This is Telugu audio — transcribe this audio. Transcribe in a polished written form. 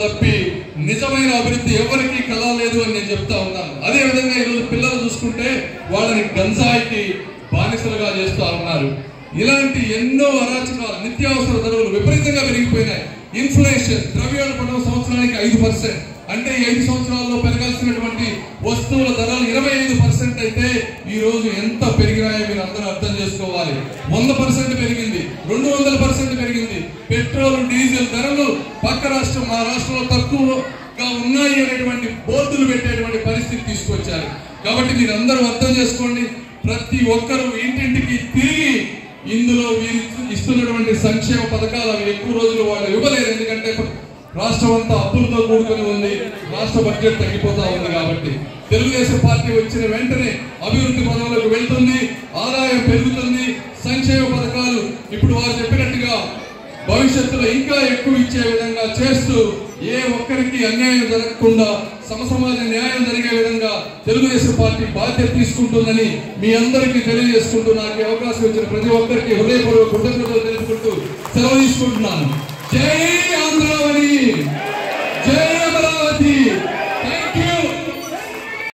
తప్పి నిజమైన అభివృద్ధి ఎవరికి కలలేదు అని నేను చెప్తా ఉన్నాను. అదే విధంగా ఈరోజు పిల్లలు చూసుకుంటే వాళ్ళని గంజాయికి బానిసలుగా చేస్తూ ఉన్నారు. ఇలాంటి ఎన్నో అరాచకాలు, నిత్యావసర ధరలు విపరీతంగా పెరిగిపోయినాయి. ఇన్ఫ్లేషన్, ద్రవ్యోల్బణం సంవత్సరానికి 5%. అంటే 5 సంవత్సరాల్లో పెరగాల్సినటువంటి వస్తువుల ధరలు 25% అయితే ఈ రోజు ఎంత పెరిగినాయో మీరు అందరూ అర్థం చేసుకోవాలి. 100% పెరిగింది, 200% పెరిగింది. పెట్రోల్, డీజిల్ ధరలు పక్క రాష్ట్రం మా రాష్ట్రంలో తక్కువగా ఉన్నాయి అనేటువంటి బోర్డులు పెట్టేటువంటి పరిస్థితి తీసుకొచ్చారు. కాబట్టి మీరు అందరూ అర్థం చేసుకోండి. ప్రతి ఒక్కరూ ఇంటింటికి తిరిగి ఇందులో వీరు ఇస్తున్నటువంటి సంక్షేమ పథకాలు అవి ఎక్కువ రోజులు వాళ్ళు ఇవ్వలేరు. ఎందుకంటే రాష్ట్రం అంతా అప్పులతో కూడుకొని ఉంది, రాష్ట్ర బడ్జెట్ తగ్గిపోతా ఉంది. కాబట్టి తెలుగుదేశం పార్టీ వచ్చిన వెంటనే అభివృద్ధి పథకాలకు వెళ్తుంది, ఆదాయం పెరుగుతుంది. సంక్షేమ పథకాలు ఇప్పుడు వారు చెప్పినట్టుగా భవిష్యత్తులో ఇంకా ఎక్కువ ఇచ్చే విధంగా చేస్తూ ఏ ఒక్కరికి అన్యాయం జరగకుండా సమసమాజ న్యాయం జరిగే విధంగా తెలుగుదేశం పార్టీ బాధ్యత తీసుకుంటుందని మీ అందరికీ తెలియజేసుకుంటూ నాకు అవకాశం ఇచ్చిన ప్రతి ఒక్కరికి హృదయపూర్వక కృతజ్ఞతలు తెలుపుకుంటూ సెలవు తీసుకుంటున్నాను. జై